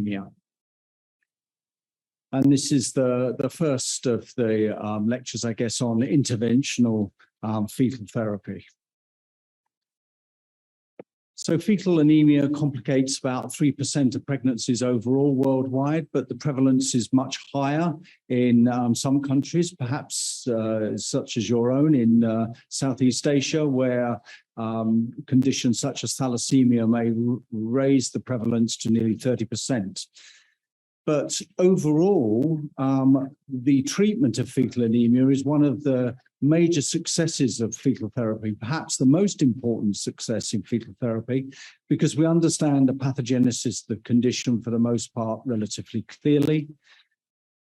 anemia. And this is the first of the lectures, I guess, on interventional fetal therapy. So fetal anemia complicates about 3% of pregnancies overall worldwide, but the prevalence is much higher in some countries, perhaps such as your own in Southeast Asia, where conditions such as thalassemia may raise the prevalence to nearly 30%. But overall, the treatment of fetal anemia is one of the major successes of fetal therapy, perhaps the most important success in fetal therapy, because we understand the pathogenesis of the condition for the most part relatively clearly.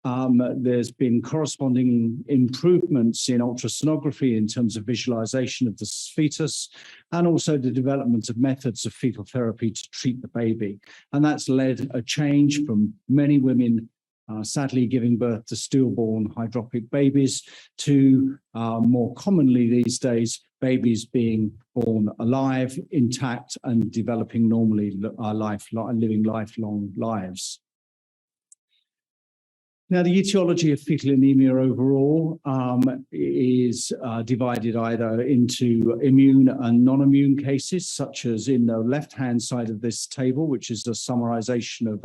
There's been corresponding improvements in ultrasonography in terms of visualization of the fetus, and also the development of methods of fetal therapy to treat the baby. And that's led a change from many women sadly giving birth to stillborn hydropic babies to more commonly these days, babies being born alive, intact, and developing normally living lifelong lives. Now, the etiology of fetal anemia overall is divided either into immune and non-immune cases, such as in the left-hand side of this table, which is a summarization of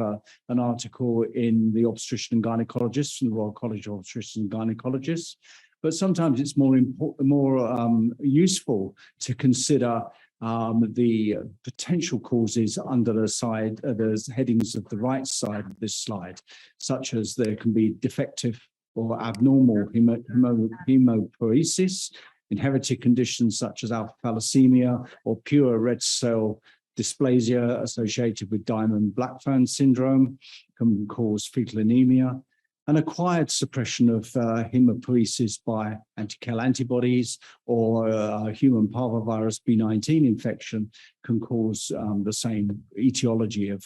an article in the Obstetrician and Gynecologist from the Royal College of Obstetricians and Gynecologists. But sometimes it's more useful to consider the potential causes under the headings of the right side of this slide, such as there can be defective or abnormal hemopoiesis, inherited conditions such as alpha thalassemia or pure red cell dysplasia associated with Diamond-Blackfan syndrome can cause fetal anemia. An acquired suppression of hemopoiesis by anti-KEL antibodies or human parvovirus B19 infection can cause the same etiology of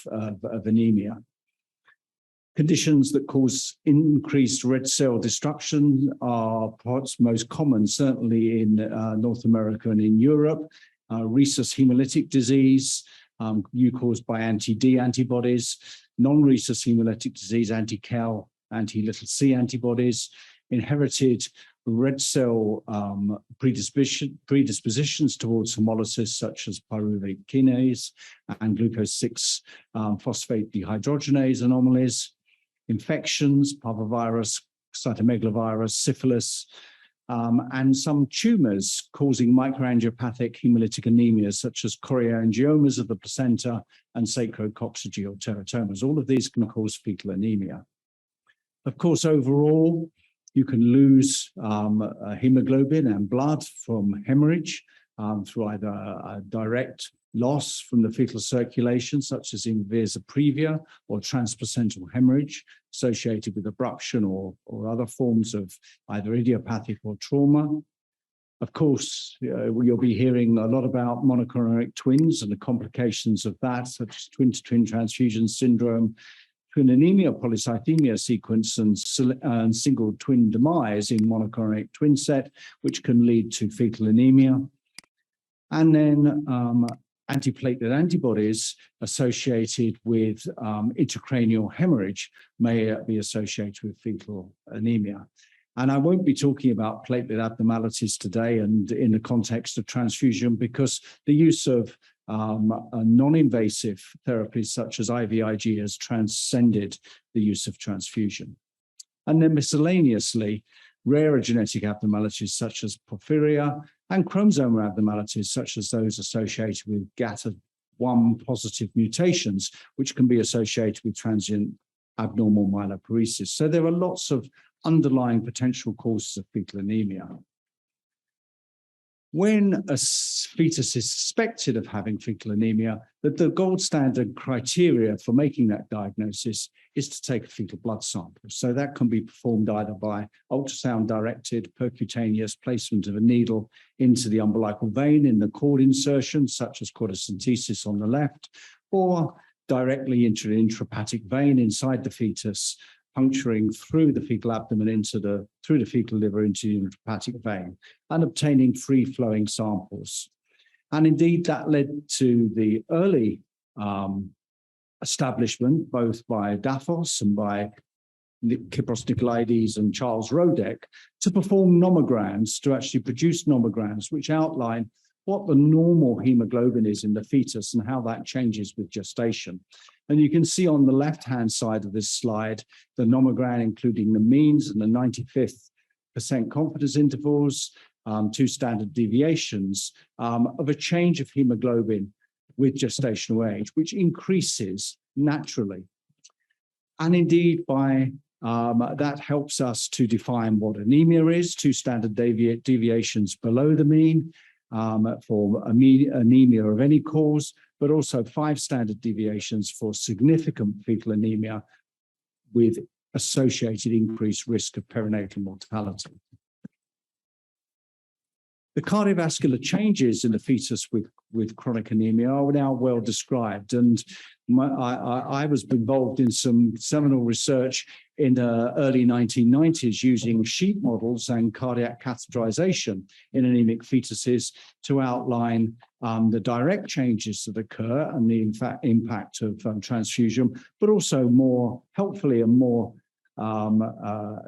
anemia. Conditions that cause increased red cell destruction are perhaps most common, certainly in North America and in Europe. Rhesus hemolytic disease, caused by anti-D antibodies, non-rhesus hemolytic disease, anti-KEL, anti-little c antibodies, inherited red cell predispositions towards hemolysis, such as pyruvate kinase and glucose 6 phosphate dehydrogenase anomalies, infections, parvovirus, cytomegalovirus, syphilis, and some tumors causing microangiopathic hemolytic anemia, such as chorioangiomas of the placenta and sacrococcygeal or teratomas. All of these can cause fetal anemia. Of course, overall, you can lose hemoglobin and blood from hemorrhage through either a direct loss from the fetal circulation, such as in vasa previa, or transplacental hemorrhage associated with abruption or other forms of either idiopathic or trauma. Of course, you'll be hearing a lot about monochorionic twins and the complications of that, such as twin-to-twin transfusion syndrome, twin anemia polycythemia sequence, and single twin demise in monochorionic twin set, which can lead to fetal anemia. And then antiplatelet antibodies associated with intracranial hemorrhage may be associated with fetal anemia. And I won't be talking about platelet abnormalities today and in the context of transfusion, because the use of non-invasive therapies such as IVIG has transcended the use of transfusion. And then miscellaneously, rarer genetic abnormalities such as porphyria and chromosomal abnormalities such as those associated with GATA1 positive mutations, which can be associated with transient abnormal myelopoiesis. So there are lots of underlying potential causes of fetal anemia. When a fetus is suspected of having fetal anemia, the gold standard criteria for making that diagnosis is to take a fetal blood sample. So that can be performed either by ultrasound-directed percutaneous placement of a needle into the umbilical vein in the cord insertion, such as cordocentesis on the left, or directly into the intrahepatic vein inside the fetus, puncturing through the fetal abdomen through the fetal liver into the intrahepatic vein, and obtaining free-flowing samples. And indeed, that led to the early establishment, both by Daphos and by Kypros Nicolaides and Charles Rodek, to perform nomograms, to actually produce nomograms, which outline what the normal hemoglobin is in the fetus and how that changes with gestation. And you can see on the left-hand side of this slide, the nomogram, including the means and the 95th percent confidence intervals, 2 standard deviations of a change of hemoglobin with gestational age, which increases naturally. And indeed, by that helps us to define what anemia is, 2 standard deviations below the mean for anemia of any cause, but also 5 standard deviations for significant fetal anemia with associated increased risk of perinatal mortality. The cardiovascular changes in the fetus with chronic anemia are now well described, and I was involved in some seminal research in the early 1990s using sheep models and cardiac catheterization in anemic fetuses to outline the direct changes that occur and the impact of transfusion, but also more helpfully and more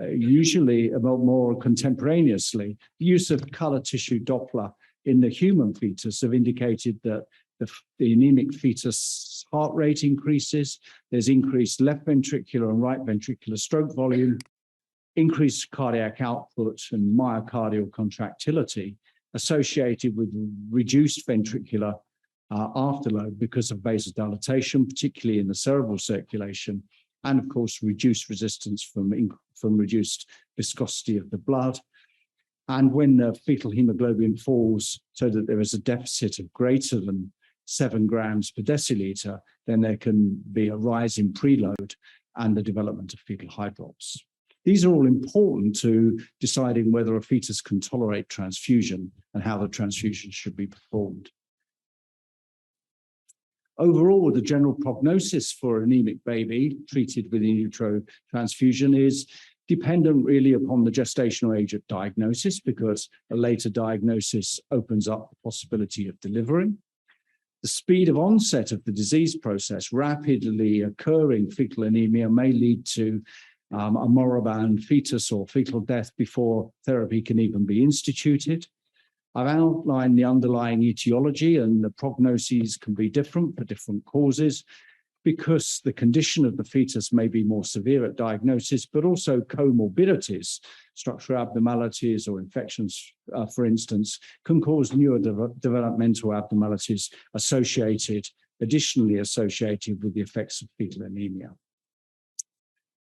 usually about more contemporaneously, the use of color tissue Doppler in the human fetus have indicated that the anemic fetus heart rate increases, there's increased left ventricular and right ventricular stroke volume, increased cardiac output and myocardial contractility associated with reduced ventricular afterload because of vasodilatation, particularly in the cerebral circulation, and of course, reduced resistance from reduced viscosity of the blood. And when the fetal hemoglobin falls so that there is a deficit of greater than 7 grams per deciliter, then there can be a rise in preload and the development of fetal hydrops. These are all important to deciding whether a fetus can tolerate transfusion and how the transfusion should be performed. Overall, the general prognosis for an anemic baby treated with in utero transfusion is dependent really upon the gestational age of diagnosis, because a later diagnosis opens up the possibility of delivering. The speed of onset of the disease process, rapidly occurring fetal anemia, may lead to a moribund fetus or fetal death before therapy can even be instituted. I've outlined the underlying etiology, and the prognoses can be different for different causes because the condition of the fetus may be more severe at diagnosis, but also comorbidities, structural abnormalities or infections, for instance, can cause neurodevelopmental abnormalities additionally associated with the effects of fetal anemia.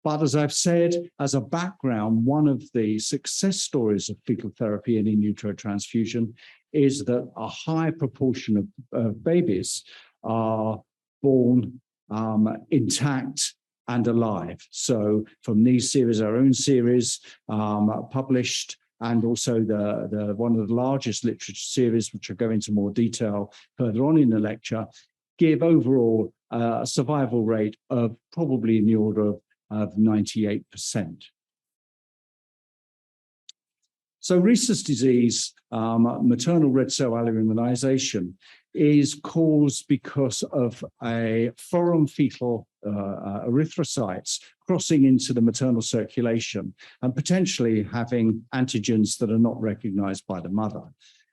But as I've said, as a background, one of the success stories of fetal therapy and in utero transfusion is that a high proportion of babies are born intact and alive. So from these series, our own series published, and also the one of the largest literature series, which I'll go into more detail further on in the lecture, give overall a survival rate of probably in the order of 98%. So rhesus disease, maternal red cell alloimmunization, is caused because of a foreign fetal erythrocytes crossing into the maternal circulation and potentially having antigens that are not recognized by the mother.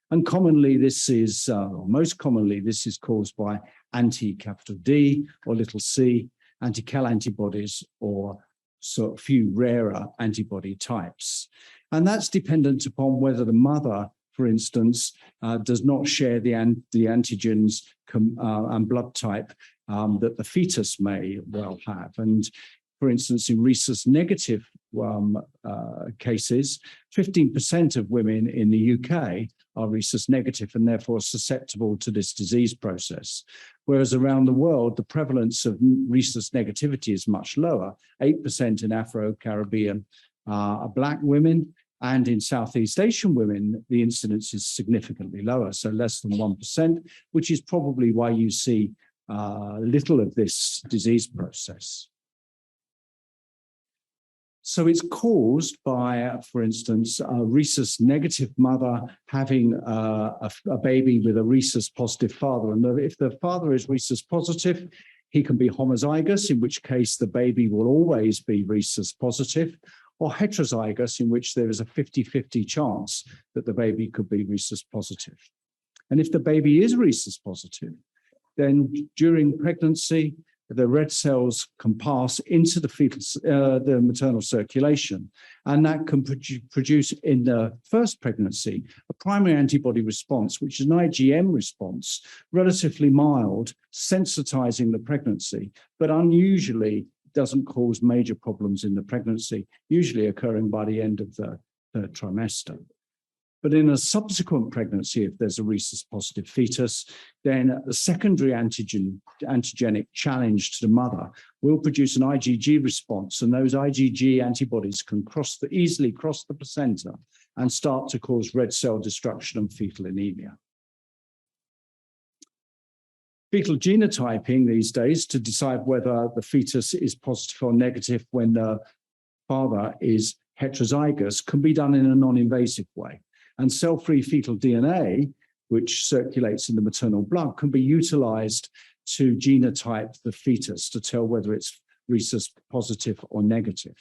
And commonly this is, or most commonly, this is caused by anti-capital D or little c, anti-Cal antibodies, or so few rarer antibody types. And that's dependent upon whether the mother, for instance, does not share the antigens and blood type that the fetus may well have. And for instance, in rhesus negative cases, 15% of women in the UK are rhesus negative and therefore susceptible to this disease process. Whereas around the world, the prevalence of rhesus negativity is much lower, 8% in Afro-Caribbean Black women, and in Southeast Asian women, the incidence is significantly lower, so less than 1%, which is probably why you see little of this disease process. So it's caused by, for instance, a rhesus negative mother having a baby with a rhesus positive father. And if the father is rhesus positive, He can be homozygous, in which case the baby will always be rhesus positive, or heterozygous, in which there is a 50-50 chance that the baby could be rhesus positive. And if the baby is rhesus positive, then during pregnancy, the red cells can pass into the maternal circulation, and that can produce in the first pregnancy a primary antibody response, which is an IgM response, relatively mild, sensitizing the pregnancy, but unusually doesn't cause major problems in the pregnancy, usually occurring by the end of the third trimester. But in a subsequent pregnancy, if there's a rhesus positive fetus, then the secondary antigenic challenge to the mother will produce an IgG response, and those IgG antibodies can easily cross the placenta and start to cause red cell destruction and fetal anemia. Fetal genotyping these days to decide whether the fetus is positive or negative when the father is heterozygous can be done in a non-invasive way. And cell-free fetal DNA, which circulates in the maternal blood, can be utilized to genotype the fetus to tell whether it's rhesus positive or negative.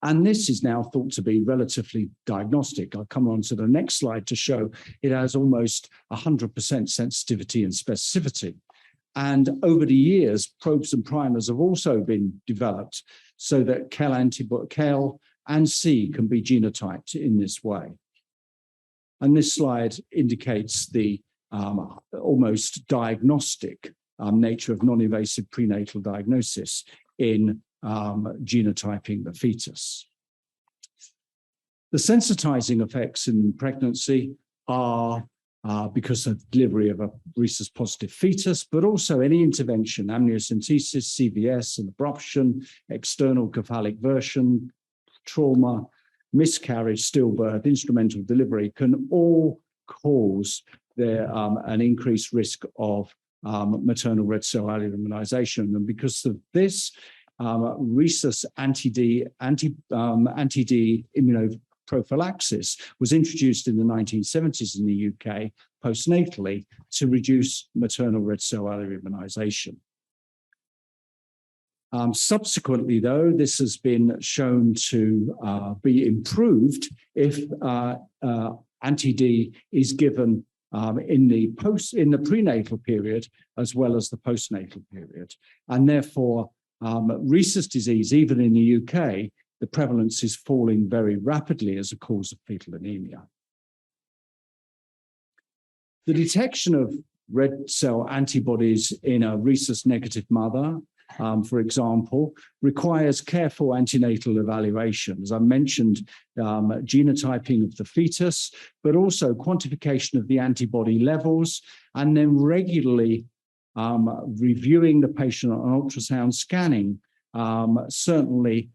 And this is now thought to be relatively diagnostic. I'll come on to the next slide to show it has almost 100% sensitivity and specificity. And over the years, probes and primers have also been developed so that KEL and C can be genotyped in this way. And this slide indicates the almost diagnostic nature of non-invasive prenatal diagnosis in genotyping the fetus. The sensitizing effects in pregnancy are because of delivery of a rhesus positive fetus, but also any intervention, amniocentesis, CVS, and abruption, external cephalic version, trauma, miscarriage, stillbirth, instrumental delivery can all cause an increased risk of maternal red cell allele immunization. And because of this, rhesus anti-D immunoprophylaxis was introduced in the 1970s in the UK postnatally to reduce maternal red cell allele immunization. Subsequently, though, this has been shown to be improved if anti-D is given in the prenatal period as well as the postnatal period, and therefore rhesus disease, even in the UK, the prevalence is falling very rapidly as a cause of fetal anemia. The detection of red cell antibodies in a rhesus negative mother, for example, requires careful antenatal evaluation. As I mentioned, genotyping of the fetus, but also quantification of the antibody levels, and then regularly reviewing the patient on ultrasound scanning, certainly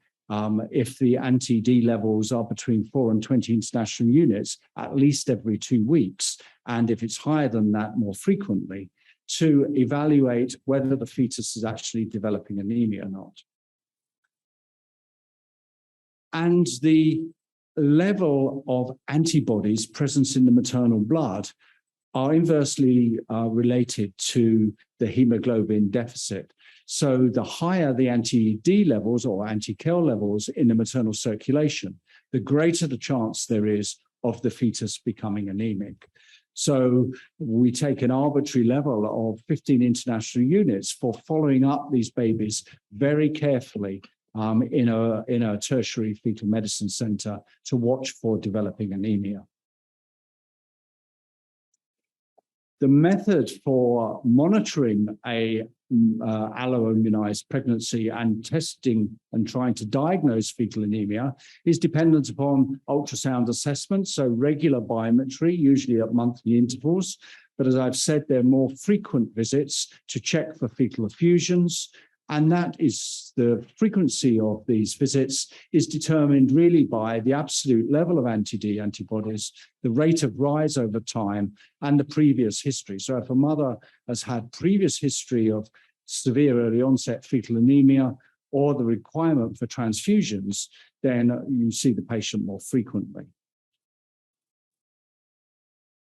if the anti-D levels are between 4 and 20 international units, at least every 2 weeks, and if it's higher than that, more frequently, to evaluate whether the fetus is actually developing anemia or not. And the level of antibodies present in the maternal blood are inversely related to the hemoglobin deficit. So the higher the anti-D levels or anti-KEL levels in the maternal circulation, the greater the chance there is of the fetus becoming anemic. So we take an arbitrary level of 15 international units for following up these babies very carefully in a tertiary fetal medicine center to watch for developing anemia. The method for monitoring a alloimmunized pregnancy and testing and trying to diagnose fetal anemia is dependent upon ultrasound assessment, so regular biometry, usually at monthly intervals. But as I've said, there are more frequent visits to check for fetal effusions, and that is the frequency of these visits is determined really by the absolute level of anti-D antibodies, the rate of rise over time, and the previous history. So if a mother has had previous history of severe early onset fetal anemia or the requirement for transfusions, then you see the patient more frequently.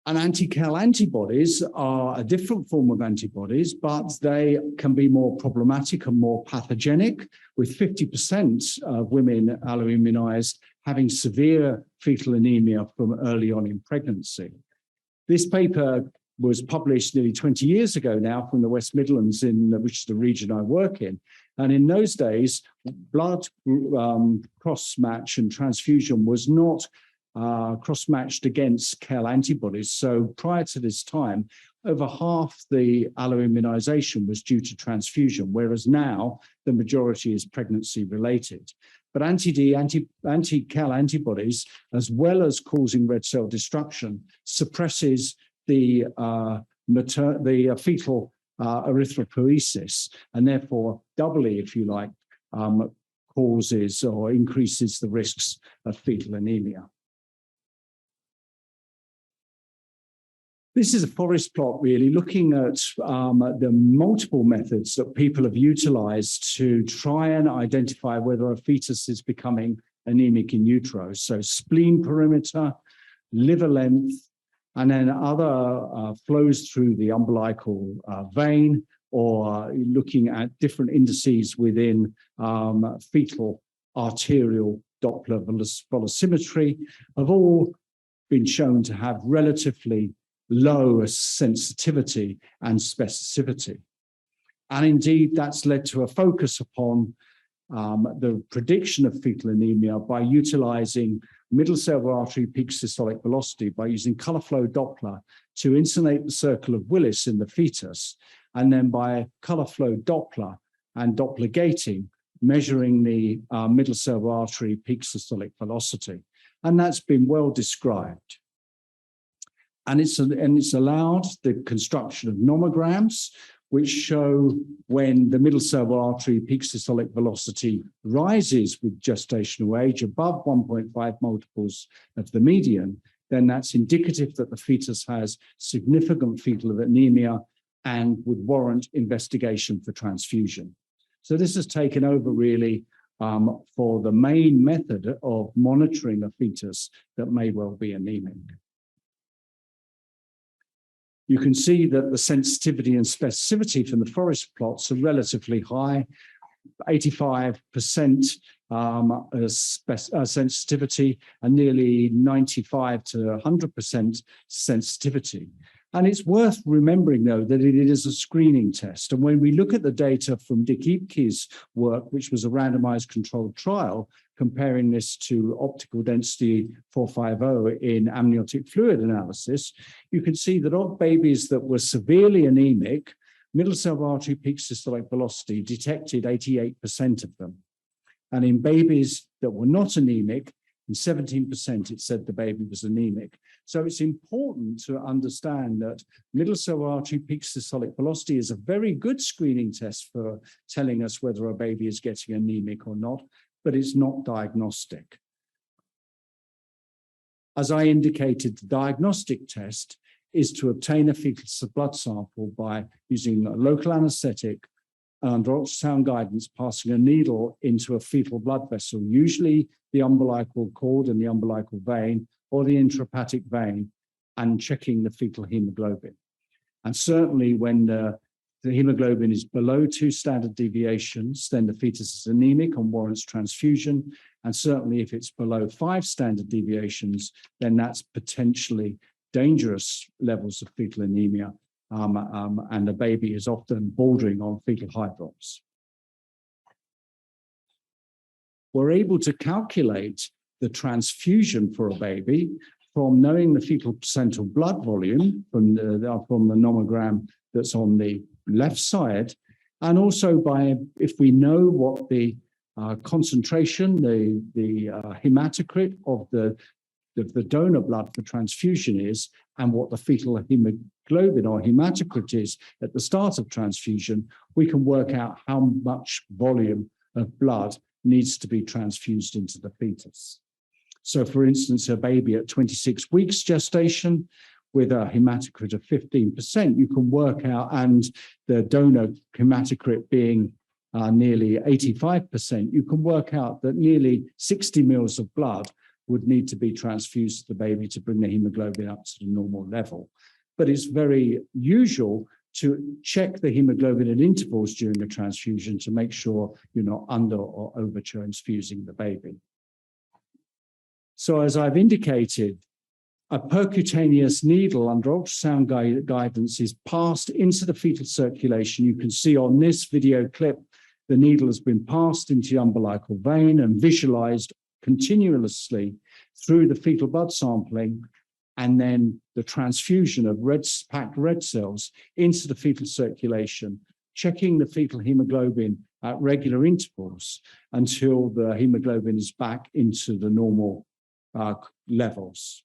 And anti-Cal antibodies are a different form of antibodies, but they can be more problematic and more pathogenic, with 50% of women alloimmunized having severe fetal anemia from early on in pregnancy. This paper was published nearly 20 years ago now from the West Midlands, which is the region I work in. And in those days, blood cross-match and transfusion was not cross-matched against Cal antibodies. So prior to this time, over half the alloimmunization was due to transfusion, whereas now the majority is pregnancy-related. But anti-Cal antibodies, as well as causing red cell destruction, suppresses the fetal erythropoiesis, and therefore doubly, if you like, causes or increases the risks of fetal anemia. This is a forest plot, really, looking at the multiple methods that people have utilized to try and identify whether a fetus is becoming anemic in utero. So spleen perimeter, liver length, and then other flows through the umbilical vein, or looking at different indices within fetal arterial Doppler velocimetry, have all been shown to have relatively low sensitivity and specificity. And indeed, that's led to a focus upon the prediction of fetal anemia by utilizing middle cerebral artery peak systolic velocity, by using color flow Doppler to insulate the circle of Willis in the fetus, and then by color flow Doppler and Doppler gating, measuring the middle cerebral artery peak systolic velocity. And that's been well described. And it's allowed the construction of nomograms, which show when the middle cerebral artery peak systolic velocity rises with gestational age above 1.5 multiples of the median, then that's indicative that the fetus has significant fetal anemia and would warrant investigation for transfusion. So this has taken over really for the main method of monitoring a fetus that may well be anemic. You can see that the sensitivity and specificity from the forest plots are relatively high, 85% sensitivity and nearly 95 to 100% sensitivity. And it's worth remembering, though, that it is a screening test. And when we look at the data from Dick Ipke's work, which was a randomized controlled trial, comparing this to optical density 450 in amniotic fluid analysis, you can see that of babies that were severely anemic, middle cerebral artery peak systolic velocity detected 88% of them. And in babies that were not anemic, in 17%, it said the baby was anemic. So it's important to understand that middle cerebral artery peak systolic velocity is a very good screening test for telling us whether a baby is getting anemic or not, but it's not diagnostic. As I indicated, the diagnostic test is to obtain a fetal blood sample by using a local anesthetic under ultrasound guidance, passing a needle into a fetal blood vessel, usually the umbilical cord and the umbilical vein or the intrahepatic vein, and checking the fetal hemoglobin. And certainly when the hemoglobin is below 2 standard deviations, then the fetus is anemic and warrants transfusion. And certainly if it's below 5 standard deviations, then that's potentially dangerous levels of fetal anemia. And the baby is often bordering on fetal hydrops. We're able to calculate the transfusion for a baby from knowing the fetal placental blood volume from the nomogram that's on the left side, and also by, if we know what the concentration, the hematocrit of the donor blood for transfusion is, and what the fetal hemoglobin or hematocrit is at the start of transfusion, we can work out how much volume of blood needs to be transfused into the fetus. So for instance, a baby at 26 weeks gestation with a hematocrit of 15%, you can work out, and the donor hematocrit being nearly 85%, you can work out that nearly 60 mils of blood would need to be transfused to the baby to bring the hemoglobin up to the normal level. But it's very usual to check the hemoglobin at intervals during a transfusion to make sure you're not under or over transfusing the baby. So as I've indicated, a percutaneous needle under ultrasound guidance is passed into the fetal circulation. You can see on this video clip, the needle has been passed into the umbilical vein and visualized continuously through the fetal blood sampling, and then the transfusion of packed red cells into the fetal circulation, checking the fetal hemoglobin at regular intervals until the hemoglobin is back into the normal levels.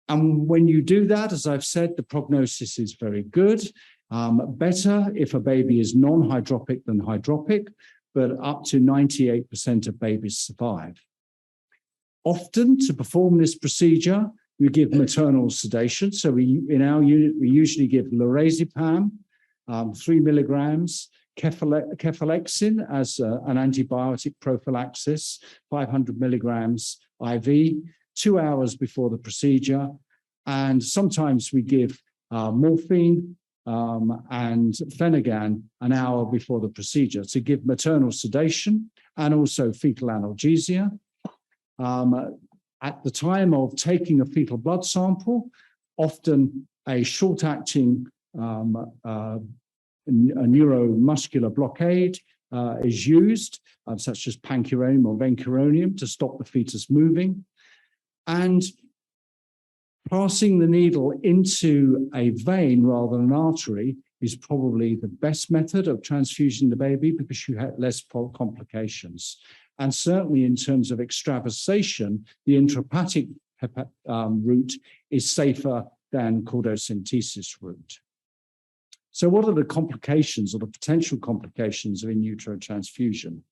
And when you do that, as I've said, the prognosis is very good. Better if a baby is non-hydropic than hydropic, but up to 98% of babies survive. Often, to perform this procedure, we give maternal sedation. So in our unit, we usually give lorazepam, 3 milligrams, cefalexin as an antibiotic prophylaxis, 500 milligrams IV, 2 hours before the procedure. And sometimes we give morphine and Phenergan an hour before the procedure to give maternal sedation and also fetal analgesia. At the time of taking a fetal blood sample, often a short-acting a neuromuscular blockade is used, such as pancuronium or vencuronium, to stop the fetus moving. And passing the needle into a vein rather than an artery is probably the best method of transfusing the baby because you have less complications. And certainly in terms of extravasation, the intrahepatic route is safer than chordocentesis route. So what are the complications or the potential complications of in utero transfusion?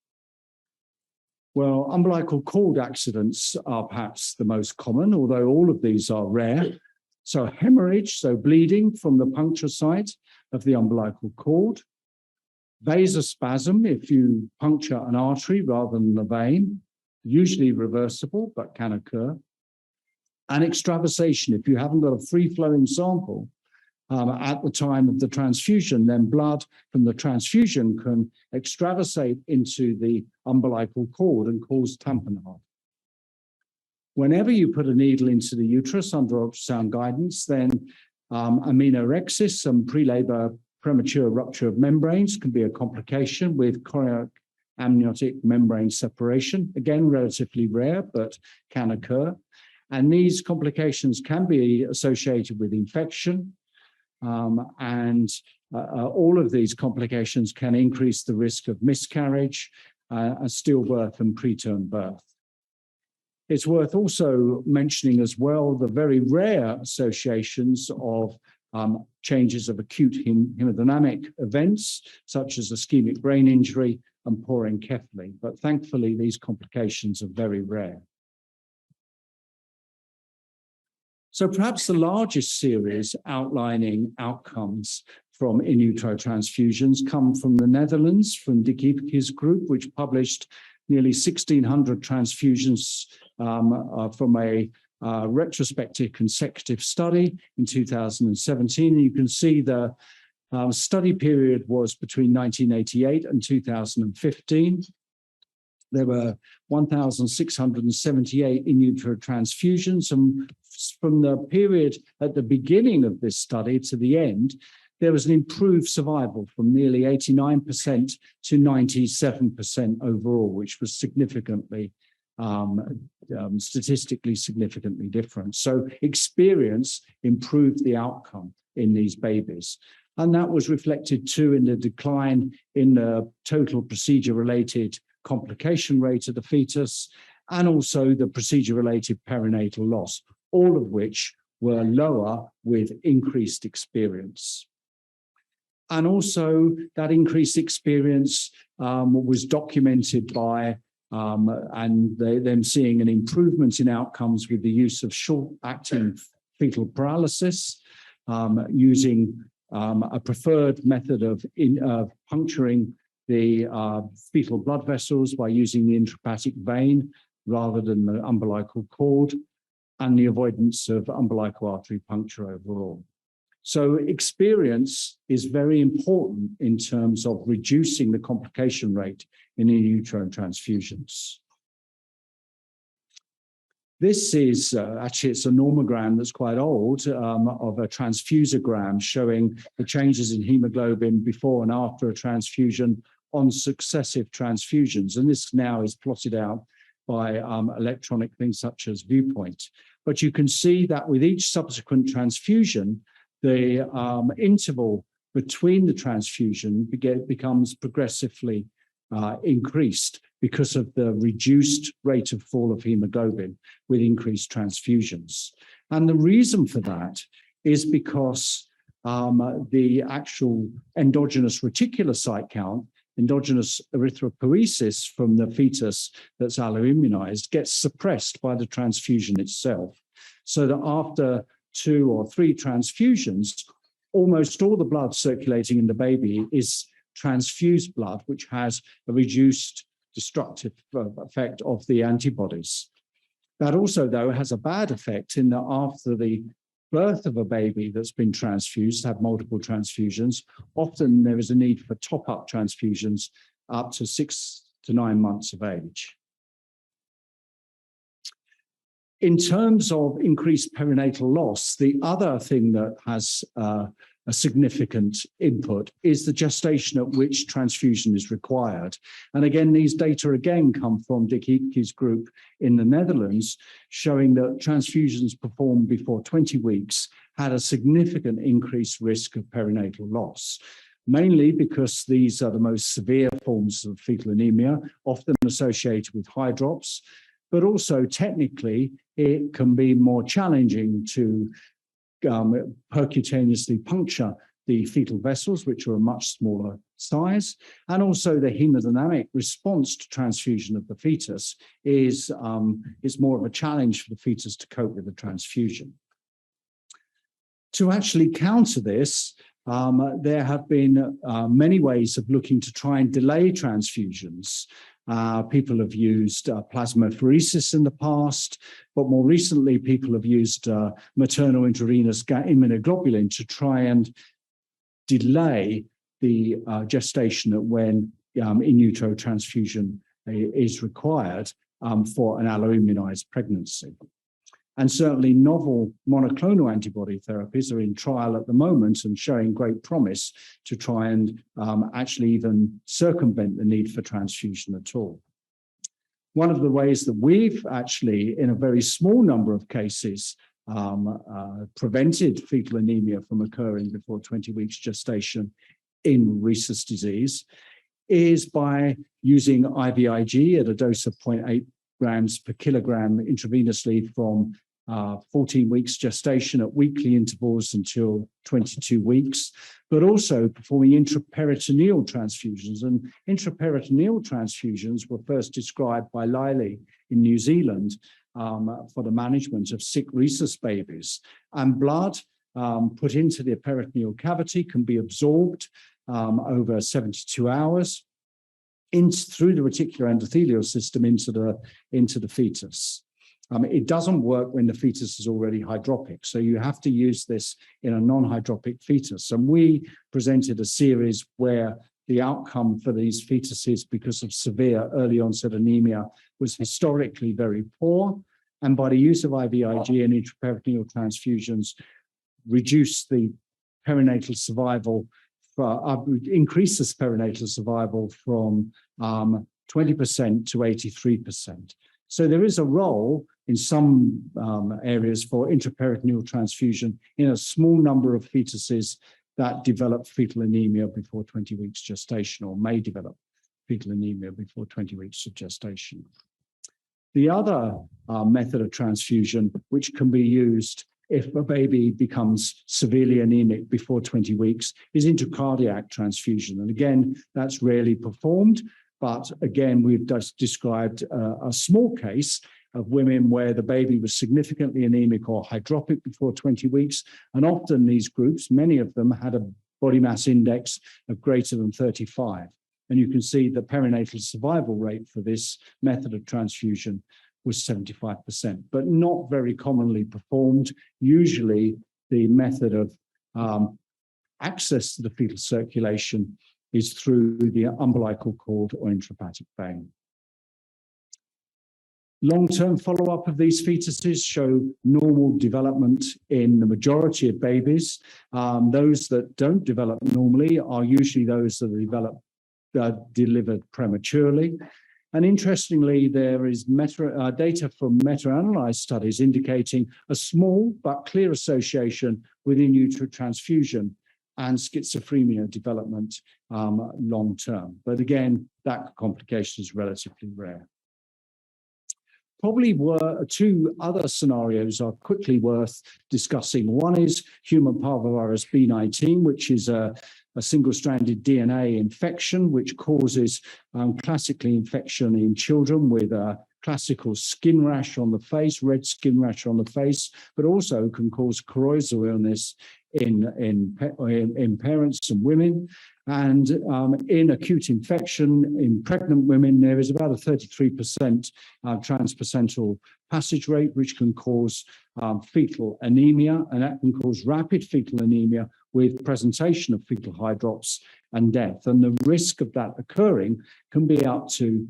Well, umbilical cord accidents are perhaps the most common, although all of these are rare. So hemorrhage, so bleeding from the puncture site of the umbilical cord. Vasospasm, if you puncture an artery rather than a vein, usually reversible, but can occur. And extravasation, if you haven't got a free-flowing sample at the time of the transfusion, then blood from the transfusion can extravasate into the umbilical cord and cause tamponade. Whenever you put a needle into the uterus under ultrasound guidance, then amenorrhexis and pre-labor premature rupture of membranes can be a complication with chorionic amniotic membrane separation. Again, relatively rare, but can occur. And these complications can be associated with infection. All of these complications can increase the risk of miscarriage, stillbirth, and preterm birth. It's worth also mentioning as well the very rare associations of changes of acute hemodynamic events, such as ischemic brain injury and porencephaly. But thankfully, these complications are very rare. So perhaps the largest series outlining outcomes from in utero transfusions come from the Netherlands, from Dick Iepeke's group, which published nearly 1,600 transfusions from a retrospective consecutive study in 2017. And you can see the study period was between 1988 and 2015. There were 1,678 in utero transfusions, and from the period at the beginning of this study to the end, there was an improved survival from nearly 89% to 97% overall, which was significantly, statistically significantly different. So experience improved the outcome in these babies. And that was reflected too in the decline in the total procedure-related complication rate of the fetus, and also the procedure-related perinatal loss, all of which were lower with increased experience. And also that increased experience was documented by them seeing an improvement in outcomes with the use of short-acting fetal paralysis, using a preferred method of puncturing the fetal blood vessels by using the intrahepatic vein rather than the umbilical cord, and the avoidance of umbilical artery puncture overall. So experience is very important in terms of reducing the complication rate in in utero transfusions. This is actually, it's a nomogram that's quite old of a transfusogram showing the changes in hemoglobin before and after a transfusion on successive transfusions. And this now is plotted out by electronic things such as Viewpoint. But you can see that with each subsequent transfusion, the interval between the transfusion becomes progressively increased because of the reduced rate of fall of hemoglobin with increased transfusions. And the reason for that is because the actual endogenous reticulocyte count, endogenous erythropoiesis from the fetus that's alloimmunized, gets suppressed by the transfusion itself. So that after 2 or 3 transfusions, almost all the blood circulating in the baby is transfused blood, which has a reduced destructive effect of the antibodies. That also, though, has a bad effect in that after the birth of a baby that's been transfused, have multiple transfusions, often there is a need for top-up transfusions up to 6 to 9 months of age. In terms of increased perinatal loss, the other thing that has a significant input is the gestation at which transfusion is required. And again, these data again come from Dick Eepke's group in the Netherlands, showing that transfusions performed before 20 weeks had a significant increased risk of perinatal loss, mainly because these are the most severe forms of fetal anemia, often associated with high drops, but also technically it can be more challenging to percutaneously puncture the fetal vessels, which are a much smaller size, and also the hemodynamic response to transfusion of the fetus is more of a challenge for the fetus to cope with the transfusion. To actually counter this, there have been many ways of looking to try and delay transfusions. People have used plasmapheresis in the past, but more recently, people have used maternal intravenous immunoglobulin to try and delay the gestation when in utero transfusion is required for an alloimmunized pregnancy. And certainly novel monoclonal antibody therapies are in trial at the moment and showing great promise to try and actually even circumvent the need for transfusion at all. One of the ways that we've actually, in a very small number of cases, prevented fetal anemia from occurring before 20 weeks gestation in rhesus disease is by using IVIG at a dose of 0.8 grams per kilogram intravenously from 14 weeks gestation at weekly intervals until 22 weeks, but also performing intraperitoneal transfusions. And intraperitoneal transfusions were first described by Liley in New Zealand for the management of sick rhesus babies. And blood put into the peritoneal cavity can be absorbed over 72 hours through the reticular endothelial system into the fetus. It doesn't work when the fetus is already hydropic, so you have to use this in a non-hydropic fetus. And we presented a series where the outcome for these fetuses because of severe early onset anemia was historically very poor. And by the use of IVIG and intraperitoneal transfusions, reduced the perinatal survival, increases perinatal survival from 20% to 83%. So there is a role in some areas for intraperitoneal transfusion in a small number of fetuses that develop fetal anemia before 20 weeks gestation or may develop fetal anemia before 20 weeks of gestation. The other method of transfusion, which can be used if a baby becomes severely anemic before 20 weeks, is intracardiac transfusion. And again, that's rarely performed. But again, we've just described a small case of women where the baby was significantly anemic or hydropic before 20 weeks. And often these groups, many of them had a body mass index of greater than 35. And you can see the perinatal survival rate for this method of transfusion was 75%, but not very commonly performed. Usually the method of access to the fetal circulation is through the umbilical cord or intrahepatic vein. Long-term follow-up of these fetuses show normal development in the majority of babies. Those that don't develop normally are usually those that are delivered prematurely. And interestingly, there is data from meta-analyzed studies indicating a small but clear association with in utero transfusion and schizophrenia development long-term. But again, that complication is relatively rare. Probably two other scenarios are quickly worth discussing. One is human parvovirus B19, which is a single-stranded DNA infection, which causes classically infection in children with a classical skin rash on the face, red skin rash on the face, but also can cause corrosive illness in parents and women. And in acute infection in pregnant women, there is about a 33% transplacental passage rate, which can cause fetal anemia, and that can cause rapid fetal anemia with presentation of fetal hydrops and death. And the risk of that occurring can be up to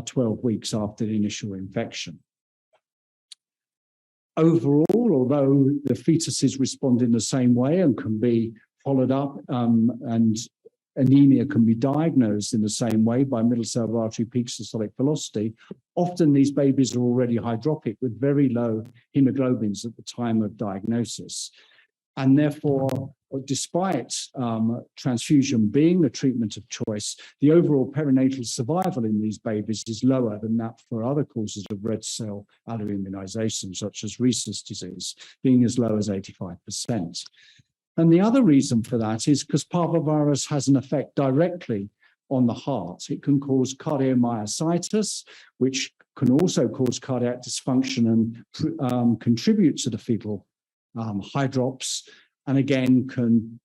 12 weeks after the initial infection. Overall, although the fetuses respond in the same way and can be followed up, and anemia can be diagnosed in the same way by middle cerebral artery peak systolic velocity, often these babies are already hydropic with very low hemoglobins at the time of diagnosis. And therefore, despite transfusion being the treatment of choice, the overall perinatal survival in these babies is lower than that for other causes of red cell alloimmunization, such as rhesus disease, being as low as 85%. And the other reason for that is because parvovirus has an effect directly on the heart. It can cause cardiomyocytis, which can also cause cardiac dysfunction and contribute to the fetal hydrops, and again can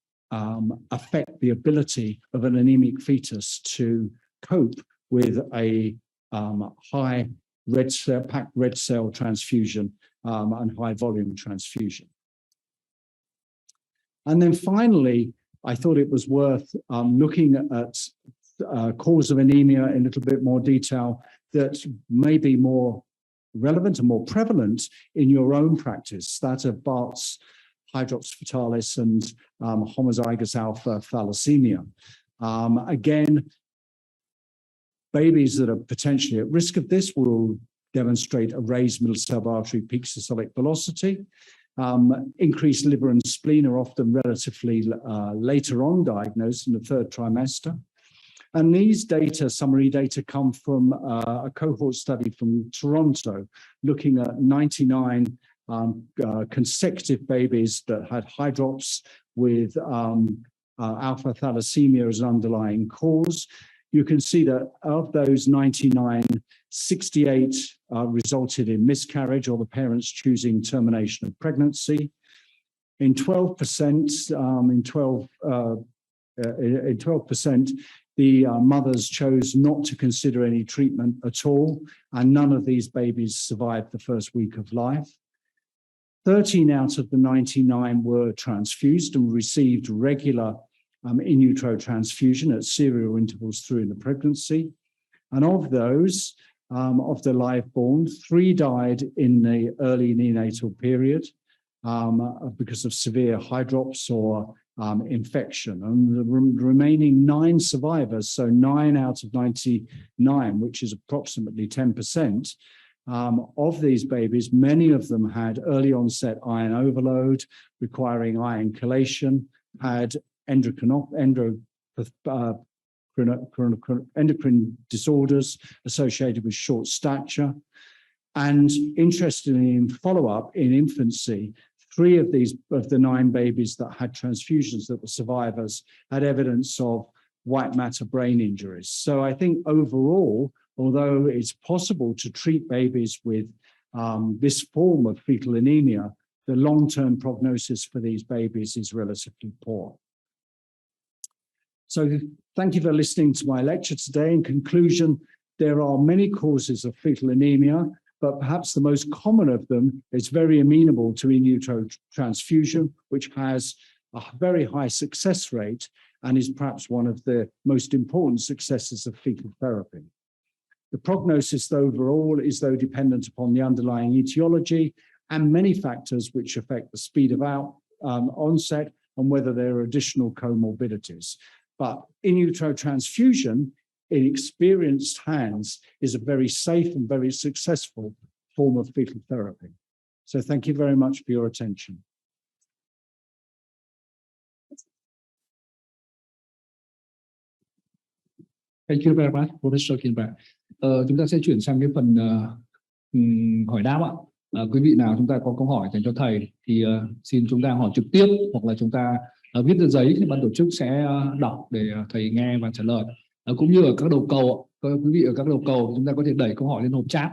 affect the ability of an anemic fetus to cope with a high packed red cell transfusion and high volume transfusion. And then finally, I thought it was worth looking at cause of anemia in a little bit more detail that may be more relevant and more prevalent in your own practice, that of Bart's hydrops fetalis and homozygous alpha thalassemia. Again, babies that are potentially at risk of this will demonstrate a raised middle cerebral artery peak systolic velocity. Increased liver and spleen are often relatively later on diagnosed in the third trimester. And these data, summary data, come from a cohort study from Toronto, looking at 99 consecutive babies that had hydrops with alpha thalassemia as an underlying cause. You can see that of those 99, 68 resulted in miscarriage or the parents choosing termination of pregnancy. In 12%, the mothers chose not to consider any treatment at all, and none of these babies survived the first week of life. 13 out of the 99 were transfused and received regular in utero transfusion at serial intervals through the pregnancy. And of those, of the live-born, 3 died in the early neonatal period because of severe hydrops or infection. And the remaining 9 survivors, so 9 out of 99, which is approximately 10%, of these babies, many of them had early onset iron overload requiring iron chelation, had endocrine disorders associated with short stature. And interestingly, in follow-up in infancy, 3 of the 9 babies that had transfusions that were survivors had evidence of white matter brain injuries. So I think overall, although it's possible to treat babies with this form of fetal anemia, the long-term prognosis for these babies is relatively poor. So thank you for listening to my lecture today. In conclusion, there are many causes of fetal anemia, but perhaps the most common of them is very amenable to in utero transfusion, which has a very high success rate and is perhaps one of the most important successes of fetal therapy. The prognosis overall is, though, dependent upon the underlying etiology and many factors which affect the speed of onset and whether there are additional comorbidities. But in utero transfusion, in experienced hands, is a very safe and very successful form of fetal therapy. So thank you very much for your attention. Thank you very much, Professor Kilby. Chúng ta sẽ chuyển sang cái phần hỏi đáp ạ. Quý vị nào chúng ta có câu hỏi dành cho thầy thì xin chúng ta hỏi trực tiếp, hoặc là chúng ta viết ra giấy thì ban tổ chức sẽ đọc để thầy nghe và trả lời. Cũng như ở các đầu cầu, quý vị ở các đầu cầu chúng ta có thể đẩy câu hỏi lên hộp chat.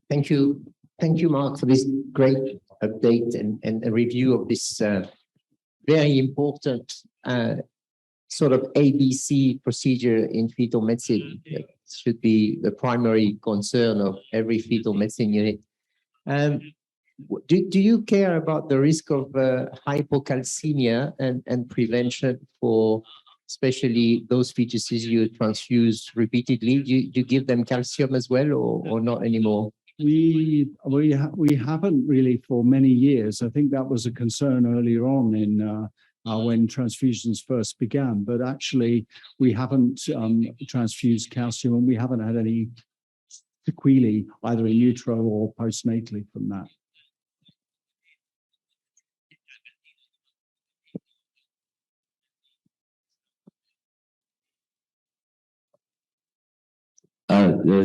Thank you, Mark, for this great update and a review of this very important sort of ABC procedure in fetal medicine. That should be the primary concern of every fetal medicine unit. Do you care about the risk of hypocalcemia and prevention for especially those fetuses you transfuse repeatedly? Do you give them calcium as well, or not anymore? We haven't really for many years. I think that was a concern earlier on in when transfusions first began, but actually we haven't transfused calcium, and we haven't had any sequelae either in utero or postnatally from that.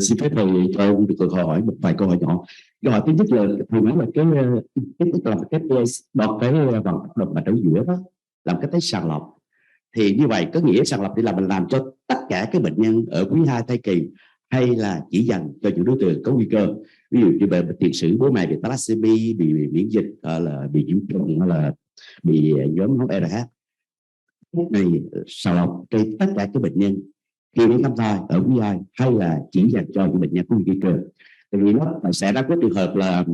Xin phép thầy cho em được hỏi một vài câu hỏi nhỏ. Câu hỏi thứ nhất là thầy nói là cái tức là cái đo cái bằng động mạch ở giữa đó làm cái test sàng lọc, thì như vậy có nghĩa sàng lọc thì là mình làm cho tất cả các bệnh nhân ở quý 2 thai kỳ, hay là chỉ dành cho những đối tượng có nguy cơ, ví dụ như bệnh tiền sử bố mẹ bị thalassemia, bị miễn dịch, là bị nhiễm trùng, hay là bị nhóm máu RH. Cái này sàng lọc cho tất cả các bệnh nhân khi đến khám thai ở quý 2, hay là chỉ dành cho những bệnh nhân có nguy cơ. Tại vì nó sẽ ra có trường hợp là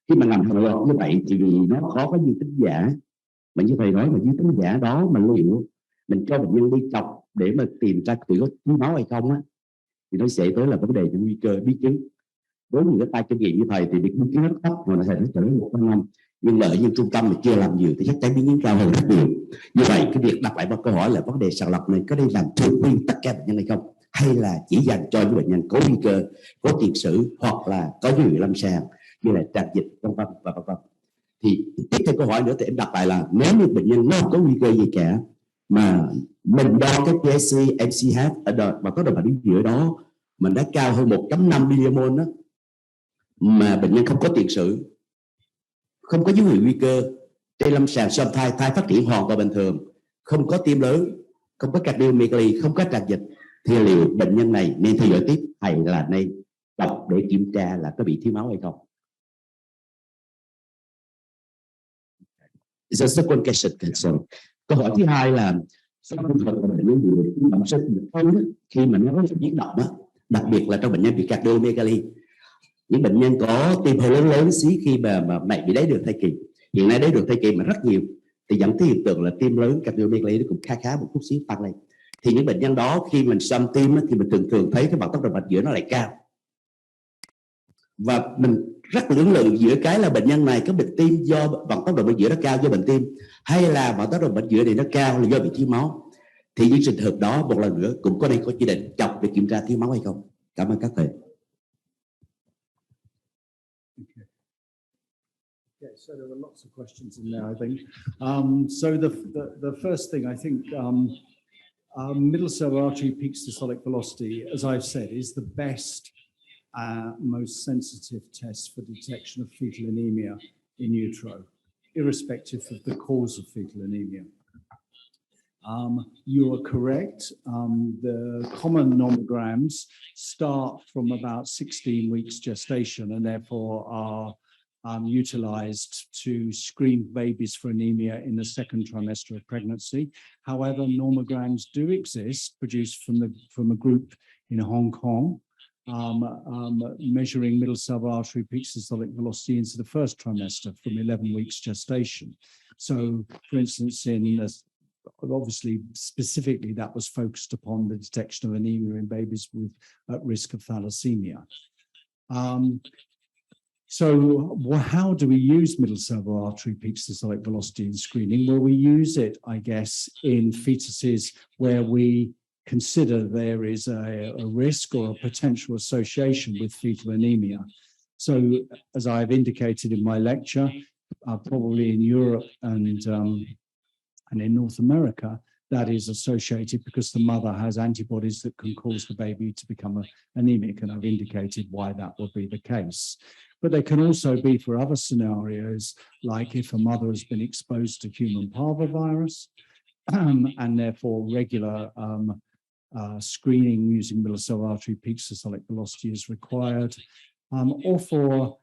khi mà làm hàng loạt như vậy thì nó khó có dương tính giả, mà như thầy nói mà dương tính giả đó mà liệu mình cho bệnh nhân đi chọc để mà tìm ra tụi có thiếu máu hay không á, thì nó sẽ tới là vấn đề những nguy cơ biến chứng. Với những cái tay kinh nghiệm như thầy thì biến chứng rất thấp, mà thầy nó trở đến 1 năm, nhưng mà ở những trung tâm mà chưa làm nhiều thì chắc chắn biến chứng cao hơn rất nhiều. Như vậy cái việc đặt lại một câu hỏi là vấn đề sàng lọc này có nên làm thường xuyên tất cả bệnh nhân hay không, hay là chỉ dành cho những bệnh nhân có nguy cơ, có tiền sử, hoặc là có dấu hiệu lâm sàng như là tràn dịch vân vân và vân vân. Thì tiếp theo câu hỏi nữa thì em đặt lại là nếu như bệnh nhân nó không có nguy cơ gì cả, mà mình đo cái PSC, MCH ở đợt mà có động mạch ở giữa đó mình đã cao hơn 1.5 mmol đó, mà bệnh nhân không có tiền sử, không có dấu hiệu nguy cơ, trên lâm sàng sau thai phát triển hoàn toàn bình thường, không có tim lớn, không có cardiomegaly, không có tràn dịch, thì liệu bệnh nhân này nên theo dõi tiếp hay là nên đọc để kiểm tra là có bị thiếu máu hay không? The second question. Câu hỏi thứ hai là khi mà nó có biến động á, đặc biệt là trong bệnh nhân bị cardiomegaly, những bệnh nhân có tim hơi lớn xí khi mà mẹ bị đáy đường thai kỳ, hiện nay đáy đường thai kỳ mà rất nhiều, thì dẫn tới hiện tượng là tim lớn cardiomegaly nó cũng khá một chút xíu tăng lên. Thì những bệnh nhân đó khi mình xăm tim thì mình thường thấy cái vận tốc động mạch giữa nó lại cao, và mình rất lưỡng lự giữa cái là bệnh nhân này có bệnh tim do vận tốc động mạch giữa nó cao do bệnh tim, hay là vận tốc động mạch giữa này nó cao là do bị thiếu máu. Thì những trường hợp đó một lần nữa cũng có đây có chỉ định chọc để kiểm tra thiếu máu hay không. Cảm ơn các thầy. Okay, so there were lots of questions in there, I think. So the first thing, I think, middle cerebral artery peak systolic velocity, as I've said, is the best, most sensitive test for detection of fetal anemia in utero, irrespective of the cause of fetal anemia. You are correct. The common nomograms start from about 16 weeks gestation and therefore are utilized to screen babies for anemia in the second trimester of pregnancy. However, nomograms do exist, produced from a group in Hong Kong, measuring middle subartery peak systolic velocity into the first trimester from 11 weeks gestation. So, for instance, obviously, specifically, that was focused upon the detection of anemia in babies at risk of thalassemia. So how do we use middle cerebral artery peak systolic velocity in screening? Well, we use it, I guess, in fetuses where we consider there is a risk or a potential association with fetal anemia. So, as I've indicated in my lecture, probably in Europe and in North America, that is associated because the mother has antibodies that can cause the baby to become anemic, and I've indicated why that would be the case. But they can also be for other scenarios, like if a mother has been exposed to human parvovirus, and therefore regular screening using middle cerebral artery peak systolic velocity is required, or for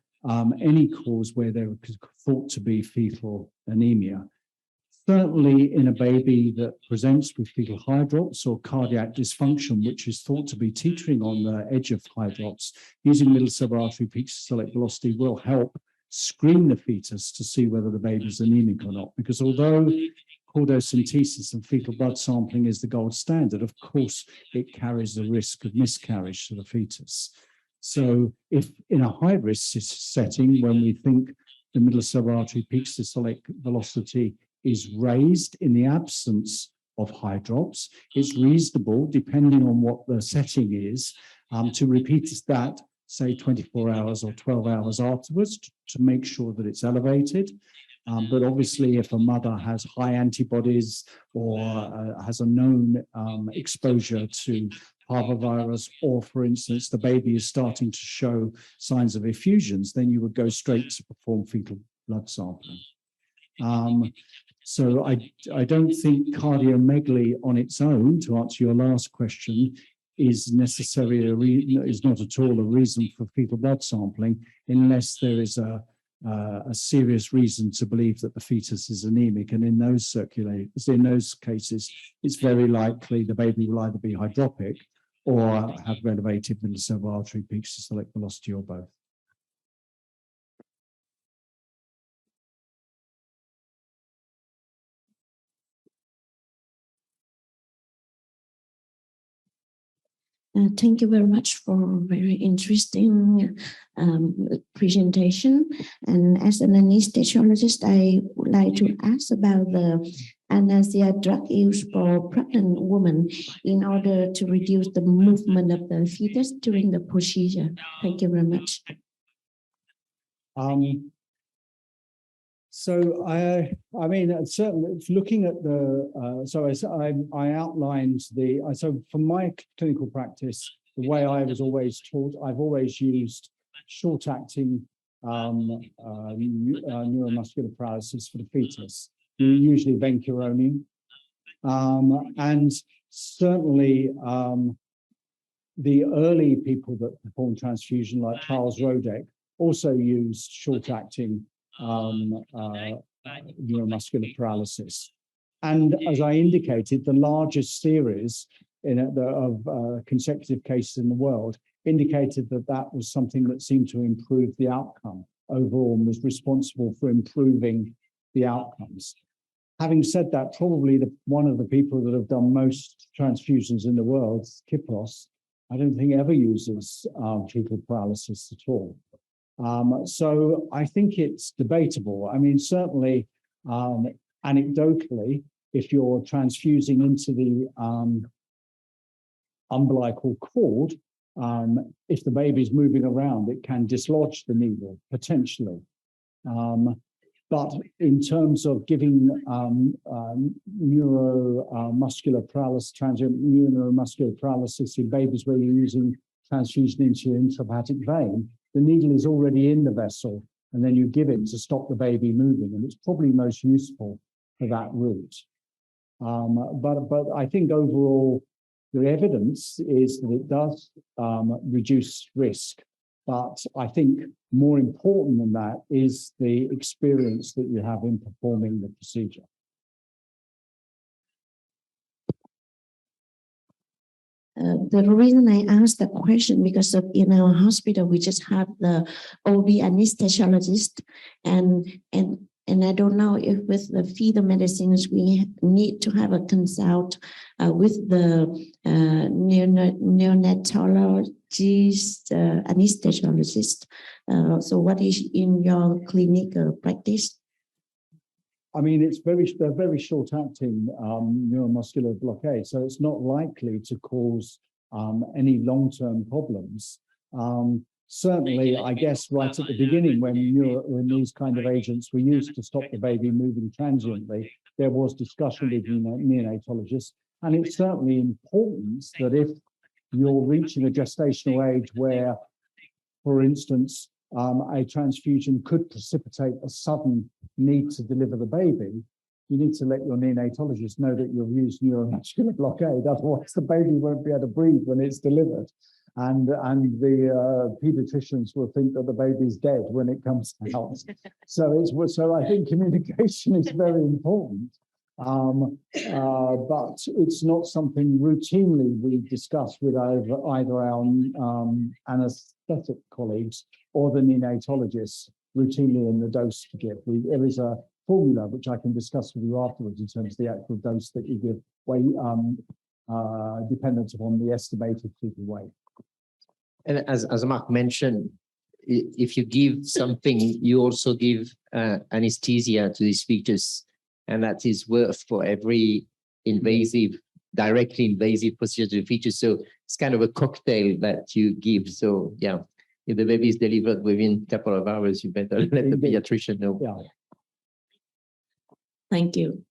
any cause where there is thought to be fetal anemia. Certainly in a baby that presents with fetal hydrops or cardiac dysfunction, which is thought to be teetering on the edge of hydrops, using middle cerebral artery peak systolic velocity will help screen the fetus to see whether the baby is anemic or not. Because although chordocentesis and fetal blood sampling is the gold standard, of course, it carries the risk of miscarriage to the fetus. So if in a high-risk setting, when we think the middle cerebral artery peak systolic velocity is raised in the absence of hydrops, it's reasonable, depending on what the setting is, to repeat that, say, 24 hours or 12 hours afterwards to make sure that it's elevated. But obviously, if a mother has high antibodies or has a known exposure to parvovirus, or, for instance, the baby is starting to show signs of effusions, then you would go straight to perform fetal blood sampling. So I don't think cardiomegaly on its own, to answer your last question, is necessarily is not at all a reason for fetal blood sampling, unless there is a serious reason to believe that the fetus is anemic. And in those cases, it's very likely the baby will either be hydropic or have elevated middle cerebral artery peak systolic velocity, or both. Thank you very much for a very interesting presentation. And as an anesthesiologist, I would like to ask about the anesthesia drug used for pregnant women in order to reduce the movement of the fetus during the procedure. Thank you very much. So I mean, certainly looking at the, so as I outlined so from my clinical practice, the way I was always taught, I've always used short-acting neuromuscular paralysis for the fetus, usually vencuronium. And certainly the early people that performed transfusion, like Charles Rodek, also used short-acting neuromuscular paralysis. And as I indicated, the largest series of consecutive cases in the world indicated that that was something that seemed to improve the outcome overall and was responsible for improving the outcomes. Having said that, probably one of the people that have done most transfusions in the world, Kipros, I don't think ever uses fetal paralysis at all. So I think it's debatable. I mean, certainly, anecdotally, if you're transfusing into the umbilical cord, if the baby's moving around, it can dislodge the needle, potentially. But in terms of giving neuromuscular paralysis, transient neuromuscular paralysis in babies where you're using transfusion into your intrahepatic vein, the needle is already in the vessel, and then you give it to stop the baby moving, and it's probably most useful for that route. But I think overall, the evidence is that it does reduce risk. But I think more important than that is the experience that you have in performing the procedure. The reason I asked the question because in our hospital we just have the OB anesthesiologist, and I don't know if with the fetal medicines we need to have a consult with the neonatologist, anesthesiologist. So what is in your clinical practice? I mean, they're very short-acting neuromuscular blockade, so it's not likely to cause any long-term problems. Certainly, I guess right at the beginning, when these kind of agents were used to stop the baby moving transiently, there was discussion with neonatologists, and it's certainly important that if you're reaching a gestational age where, for instance, a transfusion could precipitate a sudden need to deliver the baby, you need to let your neonatologist know that you've used neuromuscular blockade. Otherwise, the baby won't be able to breathe when it's delivered. And the pediatricians will think that the baby's dead when it comes out. So I think communication is very important. But it's not something routinely we discuss with either our anesthetic colleagues or the neonatologists routinely in the dose to give. There is a formula which I can discuss with you afterwards in terms of the actual dose that you give, dependent upon the estimated fetal weight. And as Mark mentioned, if you give something, you also give anesthesia to these fetus, and that is worth for every directly invasive procedure to the fetus. So it's kind of a cocktail that you give. So yeah, if the baby is delivered within a couple of hours, you better let the pediatrician know. Yeah. Thank you.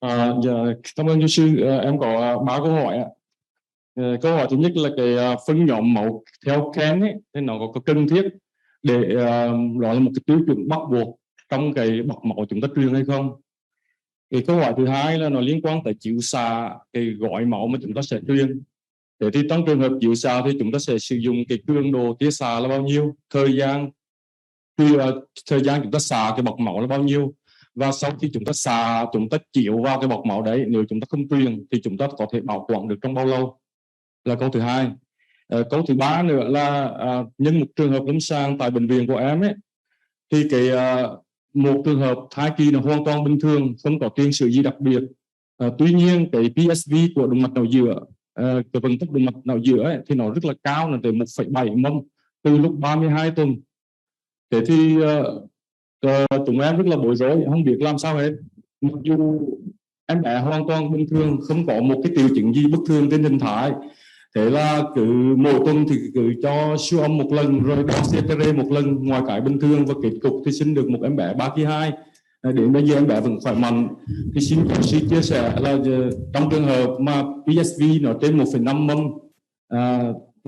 Dạ, cảm ơn giáo sư. Em có 3 câu hỏi ạ. Câu hỏi thứ nhất là cái phân nhóm máu theo Ken ấy, thì nó có cần thiết để đó là một cái tiêu chuẩn bắt buộc trong cái bọc máu chúng ta truyền hay không? Cái câu hỏi thứ hai là nó liên quan tới chiếu xạ cái gói máu mà chúng ta sẽ truyền. Thế thì trong trường hợp chiếu xạ thì chúng ta sẽ sử dụng cái cường độ tia xạ là bao nhiêu, thời gian chúng ta xạ cái bọc máu là bao nhiêu, và sau khi chúng ta xạ, chúng ta chiếu vào cái bọc máu đấy, nếu chúng ta không truyền thì chúng ta có thể bảo quản được trong bao lâu, là câu thứ hai. Câu thứ ba nữa là nhân một trường hợp lâm sàng tại bệnh viện của em ấy, thì cái một trường hợp thai kỳ là hoàn toàn bình thường, không có tiền sử gì đặc biệt. Tuy nhiên cái PSV của động mạch não giữa, cái vận tốc động mạch não giữa ấy, thì nó rất là cao, là tới 1,7 mâm từ lúc 32 tuần. Thế thì chúng em rất là bối rối, không biết làm sao hết. Mặc dù em bé hoàn toàn bình thường, không có một cái triệu chứng gì bất thường trên hình thái. Thế là cứ mỗi tuần thì cứ cho siêu âm một lần, rồi đo CTG một lần ngoài cái bình thường, và kết cục thì sinh được một em bé 3 kg 2. Đến bây giờ em bé vẫn khỏe mạnh. Thì xin giáo sư chia sẻ là trong trường hợp mà PSV nó trên 1,5 mâm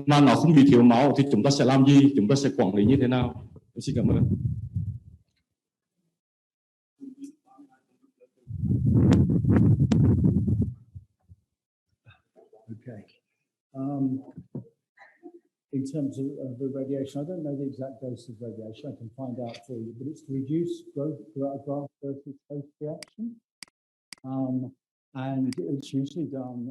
mà nó không bị thiếu máu thì chúng ta sẽ làm gì, chúng ta sẽ quản lý như thế nào? Xin cảm ơn. Okay. In terms of the radiation, I don't know the exact dose of radiation. I can find out for you, but it's to reduce growth graft versus host reaction. And it's usually done